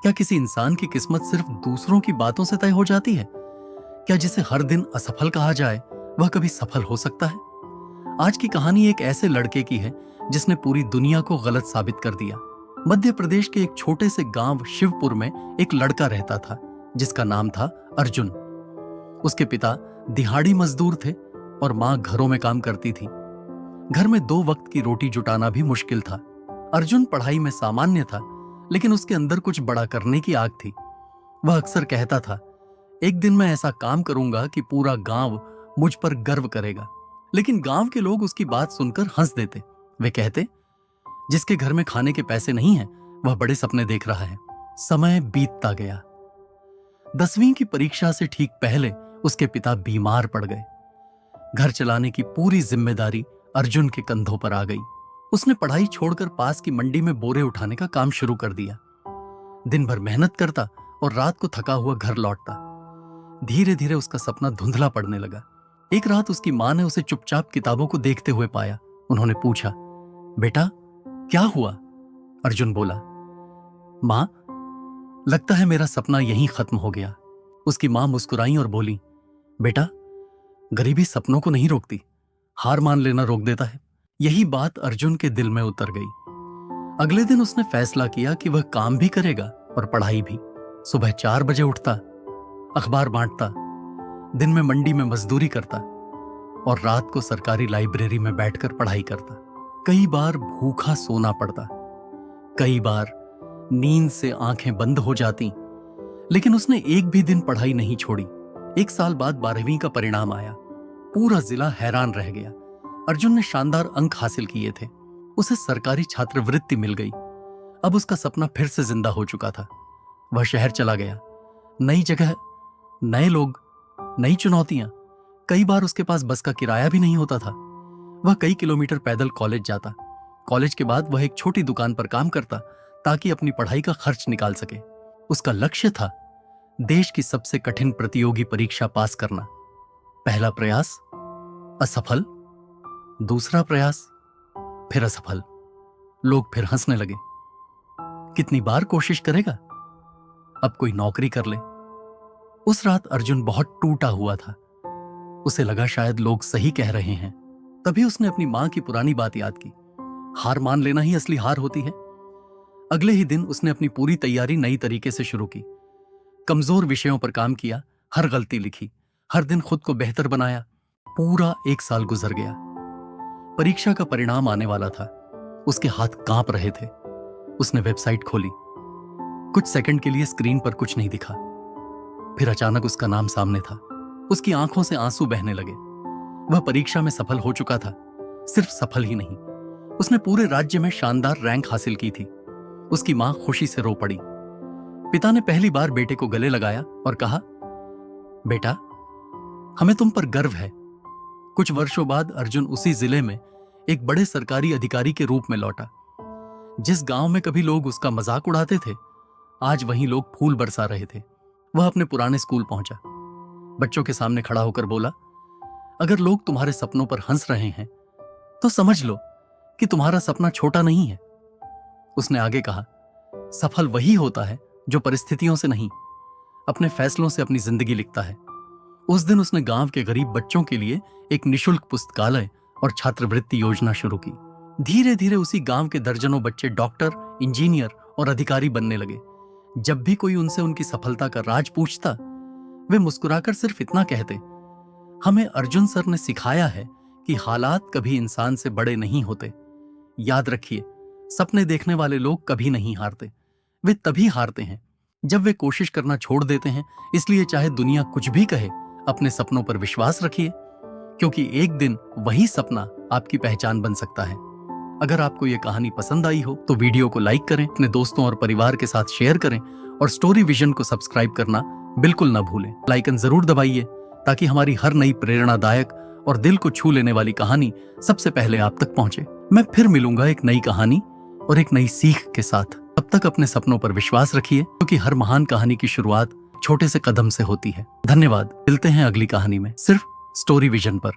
क्या किसी इंसान की किस्मत सिर्फ दूसरों की बातों से तय हो जाती है? क्या जिसे हर दिन असफल कहा जाए वह कभी सफल हो सकता है? आज की कहानी एक ऐसे लड़के की है जिसने पूरी दुनिया को गलत साबित कर दिया। मध्य प्रदेश के एक छोटे से गांव शिवपुर में एक लड़का रहता था जिसका नाम था अर्जुन। उसके पिता दिहाड़ी मजदूर थे और मां घरों में काम करती थी। घर में 2 वक्त की रोटी जुटाना भी मुश्किल था। अर्जुन पढ़ाई में सामान्य था, लेकिन उसके अंदर कुछ बड़ा करने की आग थी। वह अक्सर कहता था, एक दिन मैं ऐसा काम करूंगा कि पूरा गांव मुझ पर गर्व करेगा। लेकिन गांव के लोग उसकी बात सुनकर हंस देते। वे कहते, जिसके घर में खाने के पैसे नहीं हैं, वह बड़े सपने देख रहा है। समय बीतता गया। 10वीं की परीक्षा से ठीक पहले उसके पिता बीमार पड़ गए। घर चलाने की पूरी जिम्मेदारी अर्जुन के कंधों पर आ गई। उसने पढ़ाई छोड़कर पास की मंडी में बोरे उठाने का काम शुरू कर दिया। दिन भर मेहनत करता और रात को थका हुआ घर लौटता। धीरे धीरे उसका सपना धुंधला पड़ने लगा। एक रात उसकी मां ने उसे चुपचाप किताबों को देखते हुए पाया। उन्होंने पूछा, बेटा क्या हुआ? अर्जुन बोला, मां, लगता है मेरा सपना यहीं खत्म हो गया। उसकी मां मुस्कुराई और बोली, बेटा, गरीबी सपनों को नहीं रोकती, हार मान लेना रोक देता है। यही बात अर्जुन के दिल में उतर गई। अगले दिन उसने फैसला किया कि वह काम भी करेगा और पढ़ाई भी। सुबह 4 बजे उठता, अखबार बांटता, दिन में मंडी में मजदूरी करता और रात को सरकारी लाइब्रेरी में बैठकर पढ़ाई करता। कई बार भूखा सोना पड़ता, कई बार नींद से आंखें बंद हो जाती, लेकिन उसने एक भी दिन पढ़ाई नहीं छोड़ी। 1 साल बाद 12वीं का परिणाम आया। पूरा जिला हैरान रह गया। अर्जुन ने शानदार अंक हासिल किए थे। उसे सरकारी छात्रवृत्ति मिल गई। अब उसका सपना फिर से जिंदा हो चुका था। वह शहर चला गया। नई जगह, नए लोग, नई चुनौतियां। कई बार उसके पास बस का किराया भी नहीं होता था। वह कई किलोमीटर पैदल कॉलेज जाता। कॉलेज के बाद वह एक छोटी दुकान पर काम करता ताकि अपनी पढ़ाई का खर्च निकाल सके। उसका लक्ष्य था देश की सबसे कठिन प्रतियोगी परीक्षा पास करना। पहला प्रयास असफल, दूसरा प्रयास फिर असफल। लोग फिर हंसने लगे। कितनी बार कोशिश करेगा? अब कोई नौकरी कर ले। उस रात अर्जुन बहुत टूटा हुआ था। उसे लगा शायद लोग सही कह रहे हैं। तभी उसने अपनी मां की पुरानी बात याद की, हार मान लेना ही असली हार होती है। अगले ही दिन उसने अपनी पूरी तैयारी नई तरीके से शुरू की। कमजोर विषयों पर काम किया, हर गलती लिखी, हर दिन खुद को बेहतर बनाया। पूरा 1 साल गुजर गया। परीक्षा का परिणाम आने वाला था। उसके हाथ कांप रहे थे। उसने वेबसाइट खोली। कुछ सेकंड के लिए स्क्रीन पर कुछ नहीं दिखा। फिर अचानक उसका नाम सामने था। उसकी आंखों से आंसू बहने लगे। वह परीक्षा में सफल हो चुका था। सिर्फ सफल ही नहीं, उसने पूरे राज्य में शानदार रैंक हासिल की थी। उसकी मां खुशी से रो पड़ी। पिता ने पहली बार बेटे को गले लगाया और कहा, बेटा, हमें तुम पर गर्व है। कुछ वर्षों बाद अर्जुन उसी जिले में एक बड़े सरकारी अधिकारी के रूप में लौटा। जिस गांव में कभी लोग उसका मजाक उड़ाते थे, आज वहीं लोग फूल बरसा रहे थे। वह अपने पुराने स्कूल पहुंचा। बच्चों के सामने खड़ा होकर बोला, अगर लोग तुम्हारे सपनों पर हंस रहे हैं तो समझ लो कि तुम्हारा सपना छोटा नहीं है। उसने आगे कहा, सफल वही होता है जो परिस्थितियों से नहीं, अपने फैसलों से अपनी जिंदगी लिखता है। उस दिन उसने गांव के गरीब बच्चों के लिए एक निशुल्क पुस्तकालय और छात्रवृत्ति योजना शुरू की। धीरे धीरे उसी गांव के दर्जनों बच्चे डॉक्टर, इंजीनियर और अधिकारी बनने लगे। जब भी कोई उनसे उनकी सफलता का राज पूछता, वे मुस्कुराकर सिर्फ इतना कहते, हमें अर्जुन सर ने सिखाया है कि हालात कभी इंसान से बड़े नहीं होते। याद रखिए, सपने देखने वाले लोग कभी नहीं हारते। वे तभी हारते हैं जब वे कोशिश करना छोड़ देते हैं। इसलिए चाहे दुनिया कुछ भी कहे, अपने सपनों पर विश्वास रखिए, क्योंकि एक दिन वही सपना आपकी पहचान बन सकता है। अगर आपको यह कहानी पसंद आई हो तो वीडियो को लाइक करें, अपने दोस्तों और परिवार के साथ शेयर करें और स्टोरी विजन को सब्सक्राइब करना बिल्कुल न भूलें। बेल आइकन जरूर दबाइए ताकि हमारी हर नई प्रेरणादायक और दिल को छू लेने वाली कहानी सबसे पहले आप तक पहुंचे। मैं फिर मिलूंगा एक नई कहानी और एक नई सीख के साथ। तब तक अपने सपनों पर विश्वास रखिए, क्योंकि हर महान कहानी की शुरुआत छोटे से कदम से होती है। धन्यवाद। मिलते हैं अगली कहानी में, सिर्फ स्टोरी विजन पर।